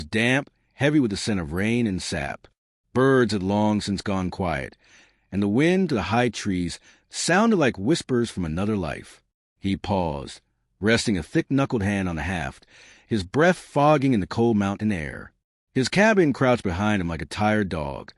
Damp, heavy with the scent of rain and sap. Birds had long since gone quiet, and the wind to the high trees sounded like whispers from another life. He paused, resting a thick-knuckled hand on the haft, his breath fogging in the cold mountain air. His cabin crouched behind him like a tired dog,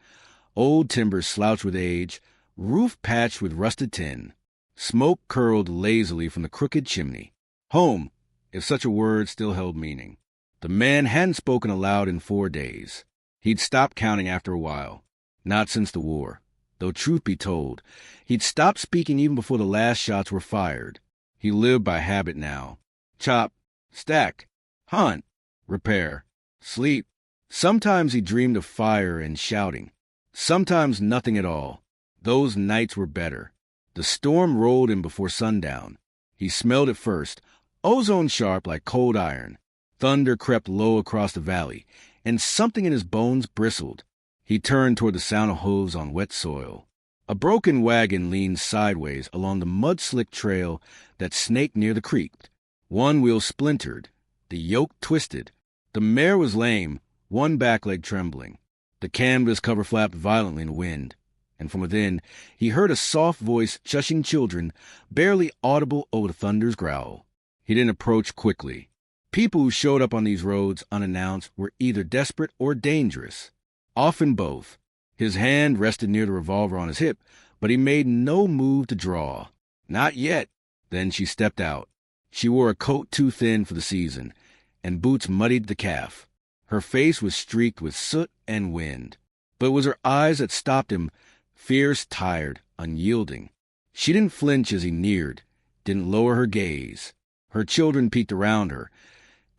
old timbers slouched with age, roof patched with rusted tin. Smoke curled lazily from the crooked chimney. Home, if such a word still held meaning. The man hadn't spoken aloud in 4 days. He'd stopped counting after a while. Not since the war. Though truth be told, he'd stopped speaking even before the last shots were fired. He lived by habit now. Chop, stack, hunt, repair, sleep. Sometimes he dreamed of fire and shouting. Sometimes nothing at all. Those nights were better. The storm rolled in before sundown. He smelled it first, ozone sharp like cold iron. Thunder crept low across the valley, and something in his bones bristled. He turned toward the sound of hooves on wet soil. A broken wagon leaned sideways along the mud-slick trail that snaked near the creek. One wheel splintered, the yoke twisted. The mare was lame, one back leg trembling. The canvas cover flapped violently in the wind, and from within he heard a soft voice shushing children, barely audible over the thunder's growl. He didn't approach quickly. People who showed up on these roads unannounced were either desperate or dangerous. Often both. His hand rested near the revolver on his hip, but he made no move to draw. Not yet. Then she stepped out. She wore a coat too thin for the season, and boots muddied the calf. Her face was streaked with soot and wind. But it was her eyes that stopped him, fierce, tired, unyielding. She didn't flinch as he neared, didn't lower her gaze. Her children peeked around her.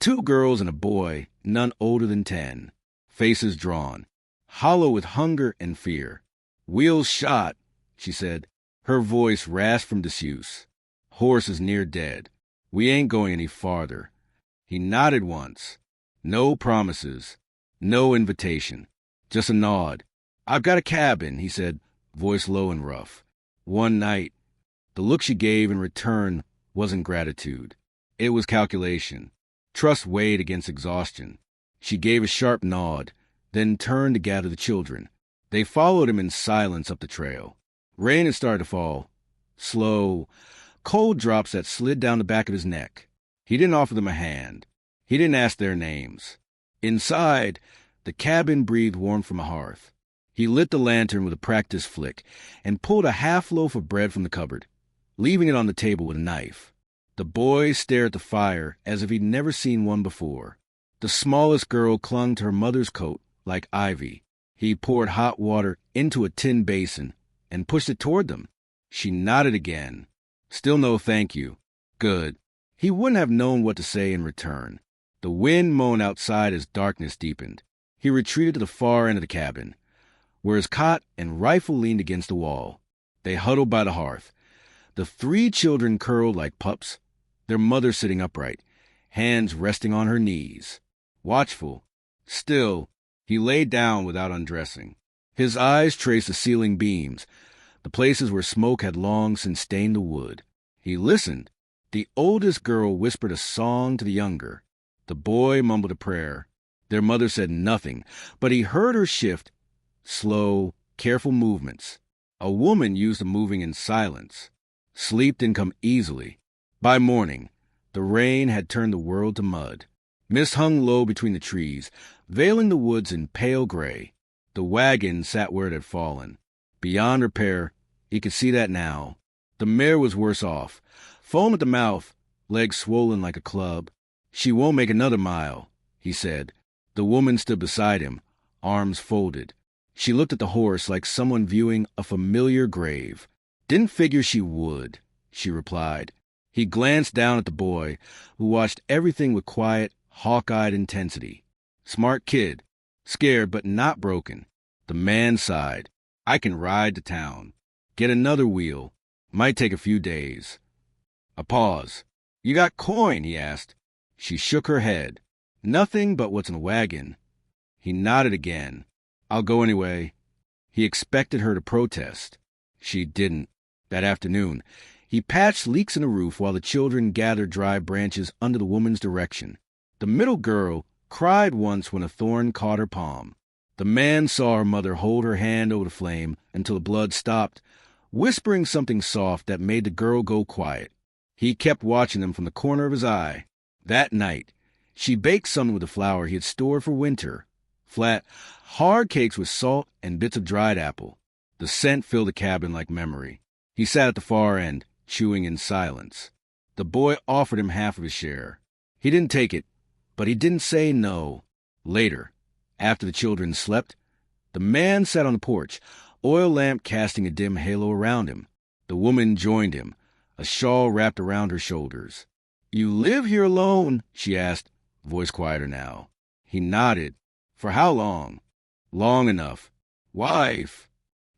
2 girls and a boy, none older than 10. Faces drawn, hollow with hunger and fear. "Wheels shot," she said. Her voice rasped from disuse. "Horse is near dead. We ain't going any farther." He nodded once. No promises. No invitation. Just a nod. "I've got a cabin," he said, voice low and rough. "One night." The look she gave in return wasn't gratitude. It was calculation. Trust weighed against exhaustion. She gave a sharp nod, then turned to gather the children. They followed him in silence up the trail. Rain had started to fall. Slow, cold drops that slid down the back of his neck. He didn't offer them a hand. He didn't ask their names. Inside, the cabin breathed warmth from a hearth. He lit the lantern with a practiced flick and pulled a half loaf of bread from the cupboard, leaving it on the table with a knife. The boys stared at the fire as if he'd never seen one before. The smallest girl clung to her mother's coat like ivy. He poured hot water into a tin basin and pushed it toward them. She nodded again. Still no thank you. Good. He wouldn't have known what to say in return. The wind moaned outside as darkness deepened. He retreated to the far end of the cabin, where his cot and rifle leaned against the wall. They huddled by the hearth. The 3 children curled like pups, their mother sitting upright, hands resting on her knees. Watchful. Still, he lay down without undressing. His eyes traced the ceiling beams, the places where smoke had long since stained the wood. He listened. The oldest girl whispered a song to the younger. The boy mumbled a prayer. Their mother said nothing, but he heard her shift, slow, careful movements. A woman used to moving in silence. Sleep didn't come easily. By morning, the rain had turned the world to mud. Mist hung low between the trees, veiling the woods in pale gray. The wagon sat where it had fallen. Beyond repair, he could see that now. The mare was worse off. Foam at the mouth, legs swollen like a club. "She won't make another mile," he said. The woman stood beside him, arms folded. She looked at the horse like someone viewing a familiar grave. "Didn't figure she would," she replied. He glanced down at the boy, who watched everything with quiet, hawk-eyed intensity. Smart kid, scared but not broken. The man sighed. "I can ride to town. Get another wheel. Might take a few days." A pause. "You got coin?" he asked. She shook her head. "Nothing but what's in the wagon." He nodded again. "I'll go anyway." He expected her to protest. She didn't. That afternoon, he patched leaks in the roof while the children gathered dry branches under the woman's direction. The middle girl, cried once when a thorn caught her palm. The man saw her mother hold her hand over the flame until the blood stopped, whispering something soft that made the girl go quiet. He kept watching them from the corner of his eye. That night, she baked something with the flour he had stored for winter. Flat, hard cakes with salt and bits of dried apple. The scent filled the cabin like memory. He sat at the far end, chewing in silence. The boy offered him half of his share. He didn't take it, but he didn't say no. Later, after the children slept, the man sat on the porch, oil lamp casting a dim halo around him. The woman joined him, a shawl wrapped around her shoulders. "You live here alone?" she asked, voice quieter now. He nodded. "For how long?" "Long enough." "Wife?"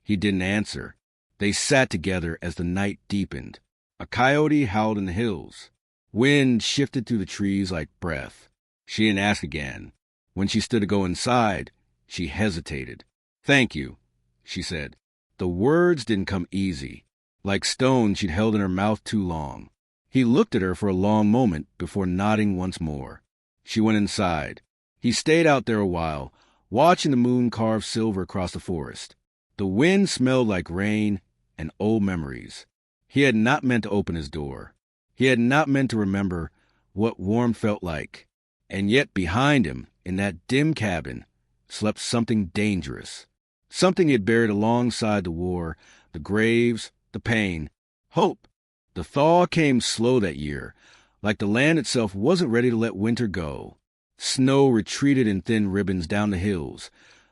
He didn't answer. They sat together as the night deepened. A coyote howled in the hills. Wind shifted through the trees like breath. She didn't ask again. When she stood to go inside, she hesitated. "Thank you," she said. The words didn't come easy. Like stone she'd held in her mouth too long. He looked at her for a long moment before nodding once more. She went inside. He stayed out there a while, watching the moon carve silver across the forest. The wind smelled like rain and old memories. He had not meant to open his door. He had not meant to remember what warmth felt like. And yet behind him, in that dim cabin, slept something dangerous. Something he had buried alongside the war, the graves, the pain. Hope. The thaw came slow that year, like the land itself wasn't ready to let winter go. Snow retreated in thin ribbons down the hills,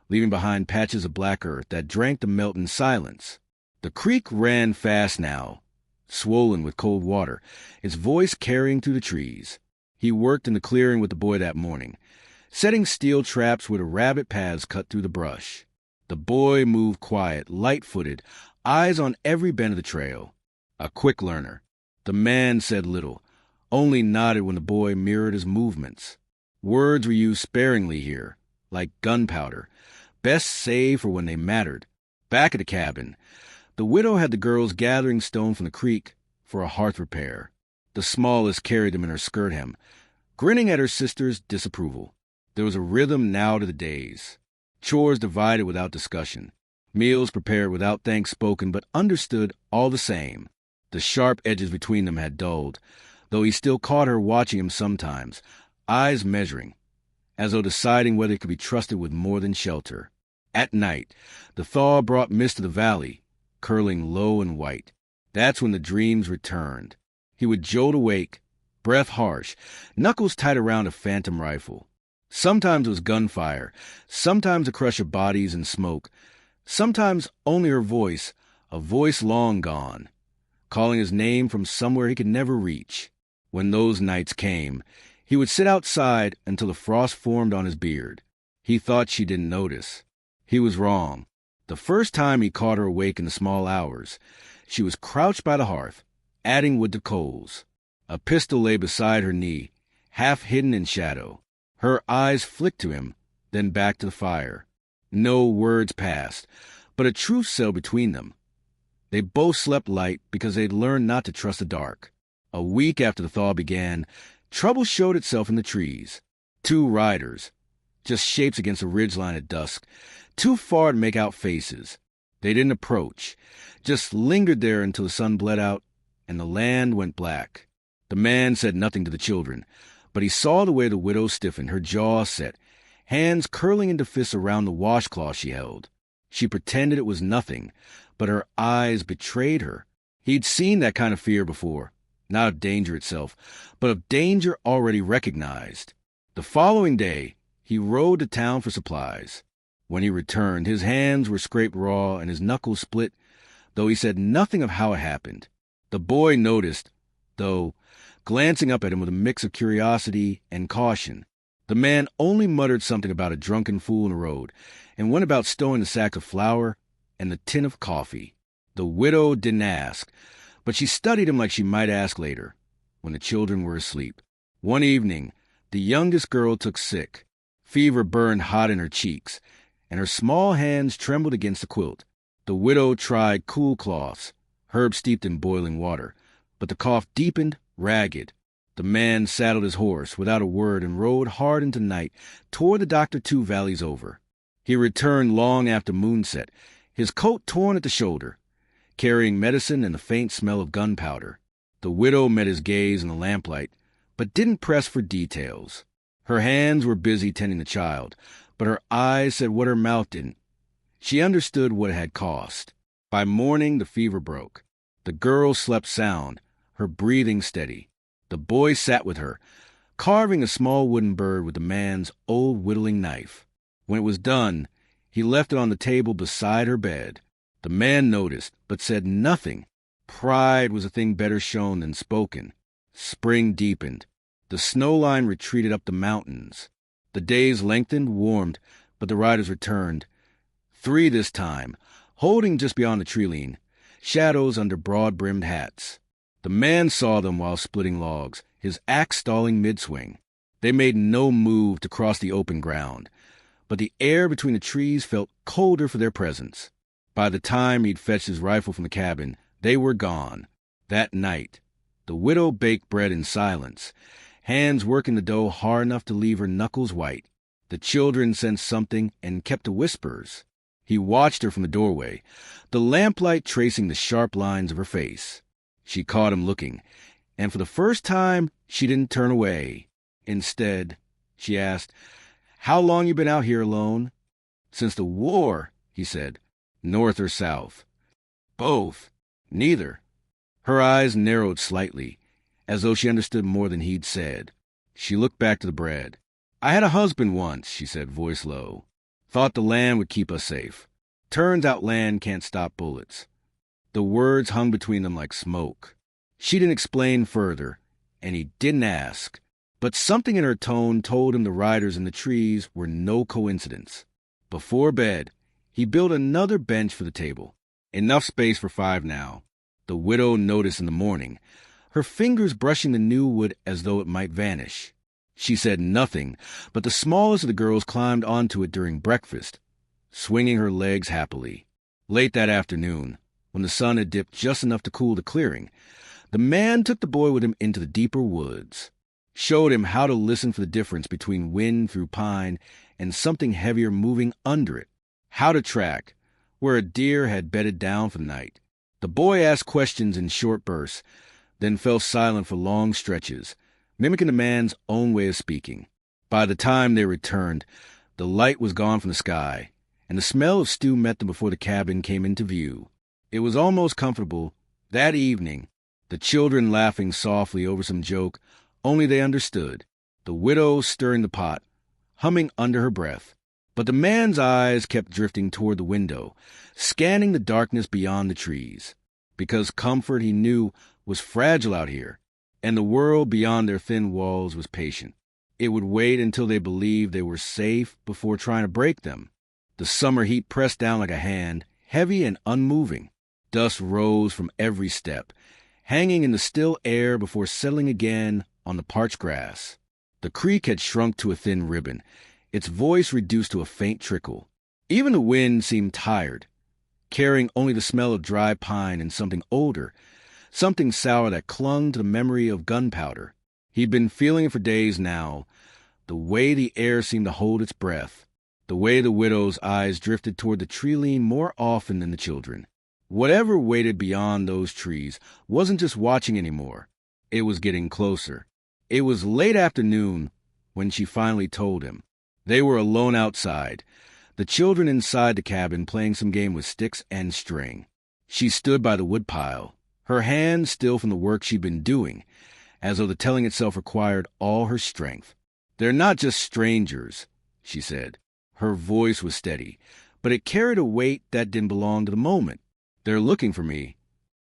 leaving behind patches of black earth that drank the melt in silence. The creek ran fast now, swollen with cold water, its voice carrying through the trees. He worked in the clearing with the boy that morning, setting steel traps where the rabbit paths cut through the brush. The boy moved quiet, light-footed, eyes on every bend of the trail. A quick learner. The man said little, only nodded when the boy mirrored his movements. Words were used sparingly here, like gunpowder, best saved for when they mattered. Back at the cabin, the widow had the girls gathering stone from the creek for a hearth repair. The smallest carried them in her skirt hem, grinning at her sister's disapproval. There was a rhythm now to the days. Chores divided without discussion. Meals prepared without thanks spoken, but understood all the same. The sharp edges between them had dulled, though he still caught her watching him sometimes, eyes measuring, as though deciding whether he could be trusted with more than shelter. At night, the thaw brought mist to the valley, curling low and white. That's when the dreams returned. He would jolt awake, breath harsh, knuckles tight around a phantom rifle. Sometimes it was gunfire, sometimes a crush of bodies and smoke, sometimes only her voice, a voice long gone, calling his name from somewhere he could never reach. When those nights came, he would sit outside until the frost formed on his beard. He thought she didn't notice. He was wrong. The first time he caught her awake in the small hours, she was crouched by the hearth, adding wood to coals. A pistol lay beside her knee, half hidden in shadow. Her eyes flicked to him, then back to the fire. No words passed, but a truth settled between them. They both slept light because they'd learned not to trust the dark. A week after the thaw began, trouble showed itself in the trees. 2 riders, just shapes against a ridgeline at dusk, too far to make out faces. They didn't approach, just lingered there until the sun bled out and the land went black. The man said nothing to the children, but he saw the way the widow stiffened, her jaw set, hands curling into fists around the washcloth she held. She pretended it was nothing, but her eyes betrayed her. He'd seen that kind of fear before, not of danger itself, but of danger already recognized. The following day, he rode to town for supplies. When he returned, his hands were scraped raw and his knuckles split, though he said nothing of how it happened. The boy noticed, though, glancing up at him with a mix of curiosity and caution. The man only muttered something about a drunken fool in the road, and went about stowing the sack of flour and the tin of coffee. The widow didn't ask, but she studied him like she might ask later, when the children were asleep. One evening, the youngest girl took sick. Fever burned hot in her cheeks, and her small hands trembled against the quilt. The widow tried cool cloths, herbs steeped in boiling water, but the cough deepened, ragged. The man saddled his horse without a word and rode hard into night toward the doctor 2 valleys over. He returned long after moonset, his coat torn at the shoulder, carrying medicine and the faint smell of gunpowder. The widow met his gaze in the lamplight, but didn't press for details. Her hands were busy tending the child, but her eyes said what her mouth didn't. She understood what it had cost. By morning, the fever broke. The girl slept sound, her breathing steady. The boy sat with her, carving a small wooden bird with the man's old whittling knife. When it was done, he left it on the table beside her bed. The man noticed, but said nothing. Pride was a thing better shown than spoken. Spring deepened. The snow line retreated up the mountains. The days lengthened, warmed, but the riders returned. 3 this time, holding just beyond the tree-line, shadows under broad-brimmed hats. The man saw them while splitting logs, his axe stalling mid-swing. They made no move to cross the open ground, but the air between the trees felt colder for their presence. By the time he'd fetched his rifle from the cabin, they were gone. That night, the widow baked bread in silence, hands working the dough hard enough to leave her knuckles white. The children sensed something and kept to whispers. He watched her from the doorway, the lamplight tracing the sharp lines of her face. She caught him looking, and for the first time, she didn't turn away. Instead, she asked, "How long you been out here alone?" "Since the war," he said. "North or south?" "Both. Neither." Her eyes narrowed slightly, as though she understood more than he'd said. She looked back to the bread. "I had a husband once," she said, voice low. "Thought the land would keep us safe. Turns out land can't stop bullets." The words hung between them like smoke. She didn't explain further, and he didn't ask. But something in her tone told him the riders in the trees were no coincidence. Before bed, he built another bench for the table. Enough space for 5 now. The widow noticed in the morning, her fingers brushing the new wood as though it might vanish. She said nothing, but the smallest of the girls climbed onto it during breakfast, swinging her legs happily. Late that afternoon, when the sun had dipped just enough to cool the clearing, the man took the boy with him into the deeper woods, showed him how to listen for the difference between wind through pine and something heavier moving under it, how to track where a deer had bedded down for the night. The boy asked questions in short bursts, then fell silent for long stretches, mimicking the man's own way of speaking. By the time they returned, the light was gone from the sky, and the smell of stew met them before the cabin came into view. It was almost comfortable that evening, the children laughing softly over some joke only they understood, the widow stirring the pot, humming under her breath. But the man's eyes kept drifting toward the window, scanning the darkness beyond the trees, because comfort, he knew, was fragile out here, and the world beyond their thin walls was patient. It would wait until they believed they were safe before trying to break them. The summer heat pressed down like a hand, heavy and unmoving. Dust rose from every step, hanging in the still air before settling again on the parched grass. The creek had shrunk to a thin ribbon, its voice reduced to a faint trickle. Even the wind seemed tired, carrying only the smell of dry pine and something older, something sour that clung to the memory of gunpowder. He'd been feeling it for days now, the way the air seemed to hold its breath, the way the widow's eyes drifted toward the tree-line more often than the children. Whatever waited beyond those trees wasn't just watching anymore. It was getting closer. It was late afternoon when she finally told him. They were alone outside, the children inside the cabin playing some game with sticks and string. She stood by the woodpile, her hands still from the work she'd been doing, as though the telling itself required all her strength. "They're not just strangers," she said. Her voice was steady, but it carried a weight that didn't belong to the moment. "They're looking for me."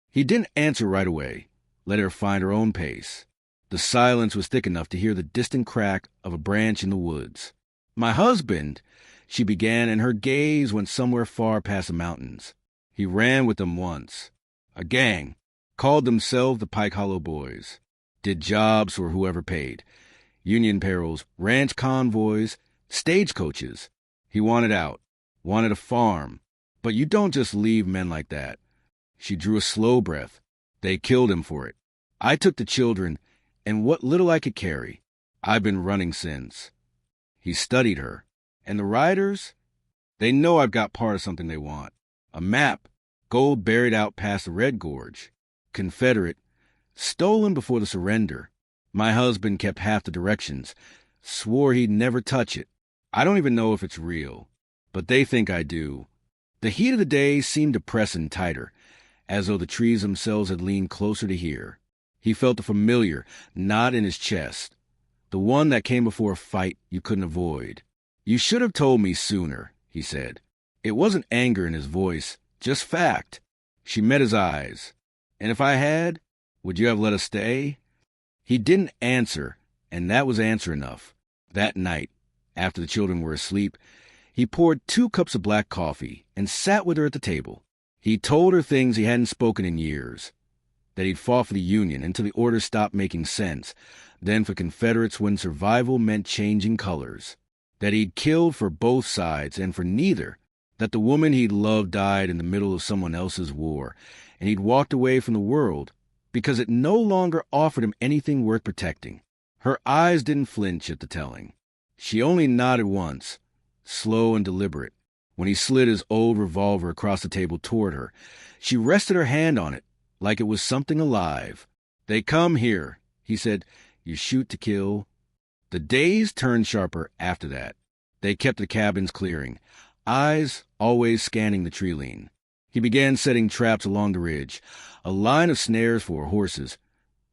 He didn't answer right away, let her find her own pace. The silence was thick enough to hear the distant crack of a branch in the woods. "My husband," she began, and her gaze went somewhere far past the mountains. "He ran with them once. A gang. Called themselves the Pike Hollow Boys. Did jobs for whoever paid. Union payrolls, ranch convoys, stagecoaches. He wanted out. Wanted a farm. But you don't just leave men like that." She drew a slow breath. "They killed him for it. I took the children, and what little I could carry. I've been running since." He studied her. "And the riders? They know I've got part of something they want. A map, gold buried out past the Red Gorge. Confederate, stolen before the surrender. My husband kept half the directions, swore he'd never touch it. I don't even know if it's real, but they think I do." The heat of the day seemed to press in tighter, as though the trees themselves had leaned closer to hear. He felt the familiar knot in his chest, the one that came before a fight you couldn't avoid. "You should have told me sooner," he said. It wasn't anger in his voice, just fact. She met his eyes. "And if I had, would you have let us stay?" He didn't answer, and that was answer enough. That night, after the children were asleep, he poured 2 cups of black coffee and sat with her at the table. He told her things he hadn't spoken in years, that he'd fought for the Union until the orders stopped making sense, then for Confederates when survival meant changing colors, that he'd killed for both sides and for neither, that the woman he'd loved died in the middle of someone else's war, and he'd walked away from the world because it no longer offered him anything worth protecting. Her eyes didn't flinch at the telling. She only nodded once, slow and deliberate, when he slid his old revolver across the table toward her. She rested her hand on it like it was something alive. "They come here," he said. "You shoot to kill." The days turned sharper after that. They kept the cabins clearing, eyes always scanning the tree line. He began setting traps along the ridge, a line of snares for horses,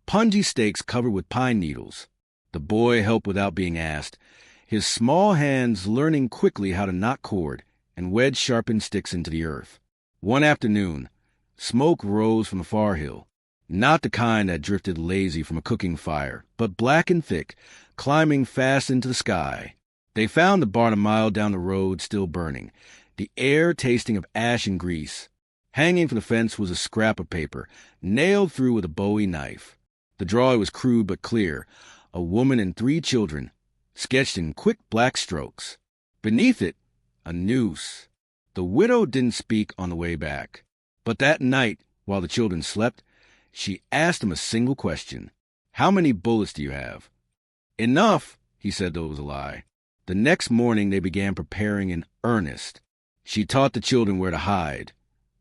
punji stakes covered with pine needles. The boy helped without being asked, his small hands learning quickly how to knot cord and wedge sharpened sticks into the earth. One afternoon, smoke rose from the far hill, not the kind that drifted lazy from a cooking fire, but black and thick, climbing fast into the sky. They found the barn a mile down the road still burning, the air tasting of ash and grease. Hanging from the fence was a scrap of paper, nailed through with a Bowie knife. The drawing was crude but clear, a woman and 3 children, sketched in quick black strokes. Beneath it, a noose. The widow didn't speak on the way back, but that night, while the children slept, she asked him a single question. "How many bullets do you have?" "Enough," he said, though it was a lie. The next morning they began preparing in earnest. She taught the children where to hide,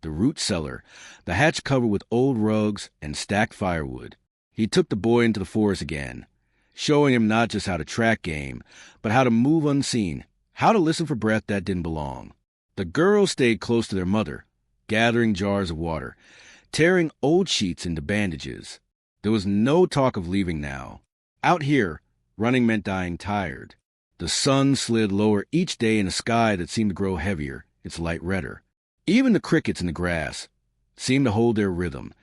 the root cellar, the hatch covered with old rugs and stacked firewood. He took the boy into the forest again, showing him not just how to track game, but how to move unseen, how to listen for breath that didn't belong. The girls stayed close to their mother, gathering jars of water, tearing old sheets into bandages. There was no talk of leaving now. Out here, running meant dying tired. The sun slid lower each day in a sky that seemed to grow heavier, its light redder. Even the crickets in the grass seemed to hold their rhythm,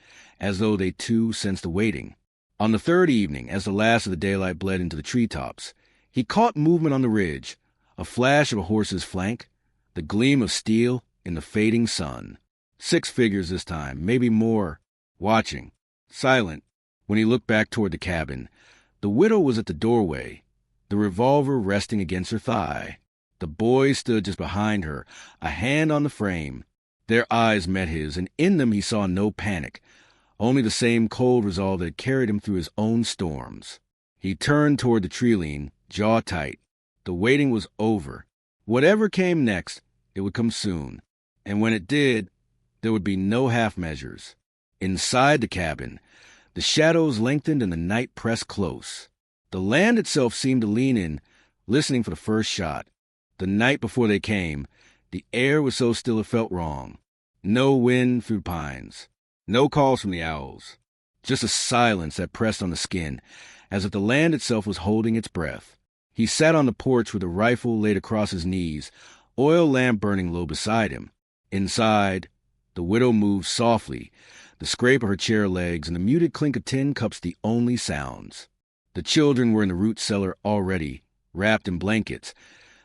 as though they too sensed the waiting. On the 3rd evening, as the last of the daylight bled into the treetops, he caught movement on the ridge, a flash of a horse's flank, the gleam of steel in the fading sun. 6 figures this time, maybe more, watching, silent. When he looked back toward the cabin, the widow was at the doorway, the revolver resting against her thigh. The boy stood just behind her, a hand on the frame. Their eyes met his, and in them he saw no panic, only the same cold resolve that had carried him through his own storms. He turned toward the tree line, jaw tight. The waiting was over. Whatever came next, it would come soon. And when it did, there would be no half measures. Inside the cabin, the shadows lengthened and the night pressed close. The land itself seemed to lean in, listening for the first shot. The night before they came, the air was so still it felt wrong. No wind through the pines. No calls from the owls. Just a silence that pressed on the skin, as if the land itself was holding its breath. He sat on the porch with a rifle laid across his knees, oil lamp burning low beside him. Inside, the widow moved softly, the scrape of her chair legs and the muted clink of tin cups the only sounds. The children were in the root cellar already, wrapped in blankets,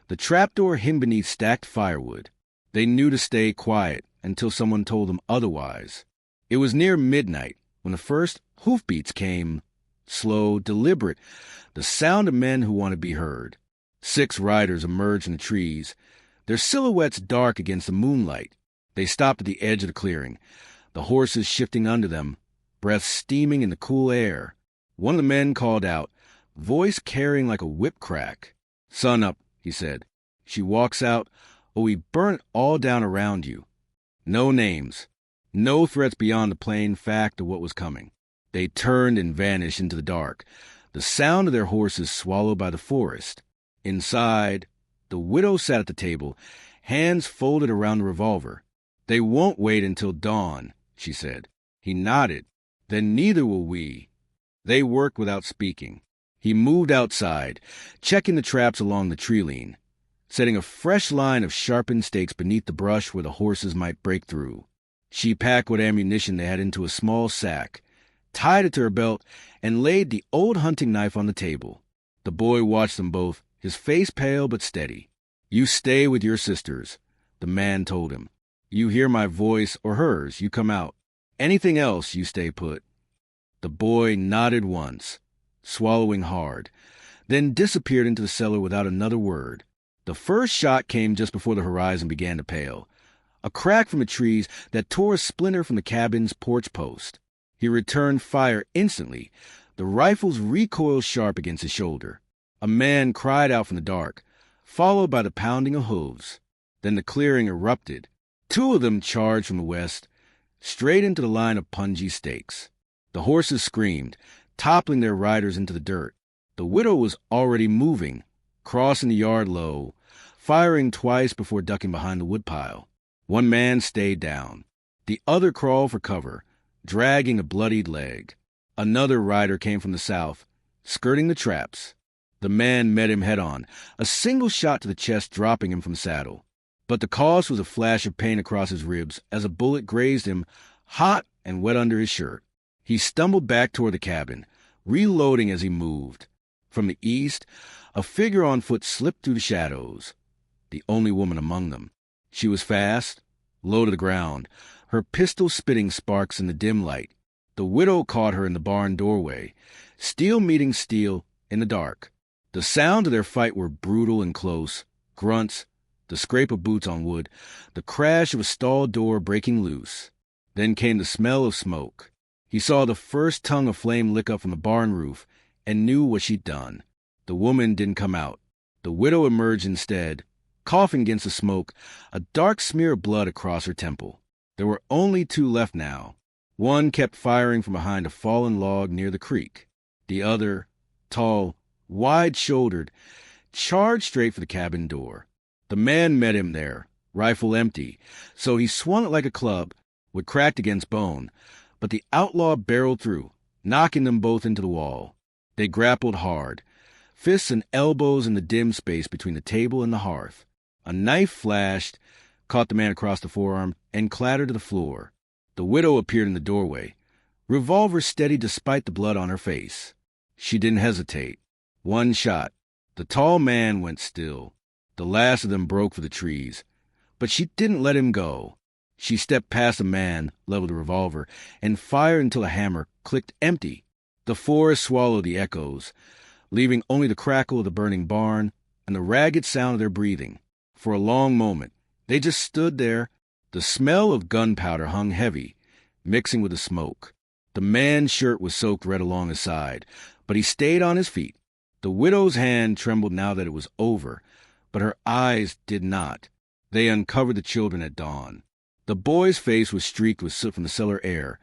the trapdoor hidden beneath stacked firewood. They knew to stay quiet until someone told them otherwise. It was near midnight when the first hoofbeats came, slow, deliberate, the sound of men who want to be heard. 6 riders emerged in the trees, their silhouettes dark against the moonlight. They stopped at the edge of the clearing, the horses shifting under them, breath steaming in the cool air. One of the men called out, voice carrying like a whip crack. "Sun up," he said. "She walks out, or we burn it all down around you." No names. No threats beyond the plain fact of what was coming. They turned and vanished into the dark, the sound of their horses swallowed by the forest. Inside, the widow sat at the table, hands folded around the revolver. "They won't wait until dawn," she said. He nodded. "Then neither will we." They worked without speaking. He moved outside, checking the traps along the tree line, setting a fresh line of sharpened stakes beneath the brush where the horses might break through. She packed what ammunition they had into a small sack, tied it to her belt, and laid the old hunting knife on the table. The boy watched them both, his face pale but steady. "You stay with your sisters," the man told him. "You hear my voice or hers, you come out. Anything else, you stay put." The boy nodded once, swallowing hard, then disappeared into the cellar without another word. The first shot came just before the horizon began to pale, a crack from the trees that tore a splinter from the cabin's porch post. He returned fire instantly, the rifle's recoil sharp against his shoulder. A man cried out from the dark, followed by the pounding of hooves. Then the clearing erupted. Two of them charged from the west, straight into the line of punji stakes. The horses screamed, toppling their riders into the dirt. The widow was already moving, crossing the yard low, firing twice before ducking behind the woodpile. One man stayed down. The other crawled for cover, dragging a bloodied leg. Another rider came from the south, skirting the traps. The man met him head-on, a single shot to the chest dropping him from the saddle. But the cause was a flash of pain across his ribs as a bullet grazed him, hot and wet under his shirt. He stumbled back toward the cabin, reloading as he moved. From the east, a figure on foot slipped through the shadows, the only woman among them. She was fast, low to the ground, her pistol spitting sparks in the dim light. The widow caught her in the barn doorway, steel meeting steel in the dark. The sound of their fight were brutal and close, grunts, the scrape of boots on wood, the crash of a stall door breaking loose. Then came the smell of smoke. He saw the first tongue of flame lick up from the barn roof and knew what she'd done. The woman didn't come out. The widow emerged instead, coughing against the smoke, a dark smear of blood across her temple. There were only two left now. One kept firing from behind a fallen log near the creek. The other, tall, wide-shouldered, charged straight for the cabin door. The man met him there, rifle empty, so he swung it like a club, would cracked against bone, but the outlaw barreled through, knocking them both into the wall. They grappled hard, fists and elbows in the dim space between the table and the hearth. A knife flashed, caught the man across the forearm, and clattered to the floor. The widow appeared in the doorway, revolver steady despite the blood on her face. She didn't hesitate. One shot. The tall man went still. The last of them broke for the trees. But she didn't let him go. She stepped past the man, leveled the revolver, and fired until the hammer clicked empty. The forest swallowed the echoes, leaving only the crackle of the burning barn and the ragged sound of their breathing. For a long moment, they just stood there. The smell of gunpowder hung heavy, mixing with the smoke. The man's shirt was soaked red along his side, but he stayed on his feet. The widow's hand trembled now that it was over, but her eyes did not. They uncovered the children at dawn. The boy's face was streaked with soot from the cellar air,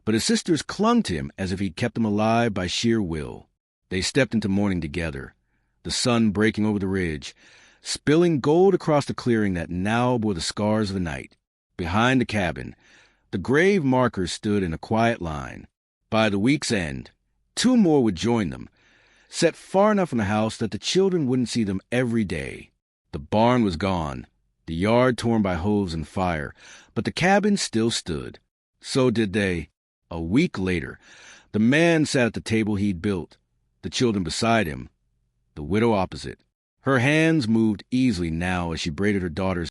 but his sisters clung to him as if he'd kept them alive by sheer will. They stepped into morning together, the sun breaking over the ridge, spilling gold across the clearing that now bore the scars of the night. Behind the cabin, the grave markers stood in a quiet line. By the week's end, two more would join them, set far enough from the house that the children wouldn't see them every day. The barn was gone, the yard torn by hooves and fire, but the cabin still stood. So did they. A week later, the man sat at the table he'd built, the children beside him, the widow opposite. Her hands moved easily now as she braided her daughter's